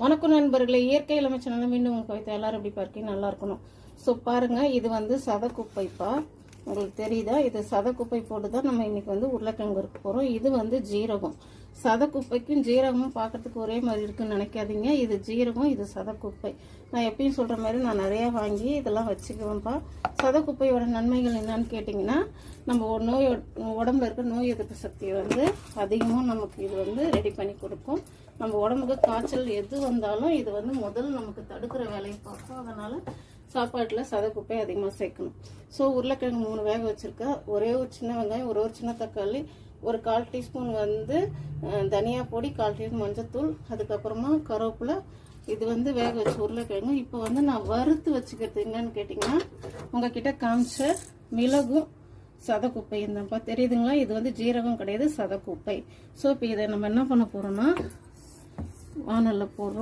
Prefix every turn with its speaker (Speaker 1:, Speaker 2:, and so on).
Speaker 1: வணக்கம் நண்பர்களே, இயற்கை இளமை சேனல் மீண்டும் உங்கள் கவிதை எல்லாரும் எப்படி பார்க்கீங்க, நல்லா இருக்கணும். ஸோ பாருங்கள், இது வந்து சதக்குப்பைப்பா. உங்களுக்கு தெரியுதா? இது சதக்குப்பை போட்டு தான் நம்ம இன்னைக்கு வந்து உருளைக்கிழங்கு இருக்க போகிறோம். இது வந்து ஜீரகம். சதக்குப்பைக்கும் ஜீரகமும் பார்க்கறதுக்கு ஒரே மாதிரி இருக்குன்னு நினைக்காதீங்க. இது ஜீரகம், இது சதக்குப்பை. நான் எப்பயும் சொல்கிற மாதிரி நான் நிறையா வாங்கி இதெல்லாம் வச்சுக்குவேன்ப்பா. சதக்குப்பையோட நன்மைகள் என்னன்னு கேட்டிங்கன்னா, நம்ம உடம்புல இருக்க நோய் எதிர்ப்பு சக்தியை வந்து அதிகமாக நமக்கு இது வந்து ரெடி பண்ணி கொடுக்கும். நம்ம உடம்புக்கு காய்ச்சல் எது வந்தாலும் இது வந்து முதல் நமக்கு தடுக்கிற வேலையை பார்க்கும். அதனால் சாப்பாட்டில் சதக்குப்பை அதிகமாக சேர்க்கணும். ஸோ உருளைக்கிழங்கு 3 வேக வச்சுருக்கேன். ஒரே ஒரு சின்ன வெங்காயம், ஒரு சின்ன தக்காளி, ஒரு 1/4 டீஸ்பூன் வந்து தனியா பொடி, 1/4 டீஸ்பூன் மஞ்சத்தூள், அதுக்கப்புறமா கருவேப்பிலை. இது வந்து வேக வச்ச உருளைக்கிழங்கு. இப்போ வந்து நான் வறுத்து வச்சுக்கிறது என்னன்னு கேட்டிங்கன்னா, உங்ககிட்ட காமிச்ச மிளகும் சதக்குப்பை இருந்தப்பா தெரியுதுங்களா? இது வந்து ஜீரகம் கிடையாது, சதக்குப்பை. ஸோ இப்போ இதை நம்ம என்ன பண்ண போகிறோம்னா, வானலில் போடுறோம்.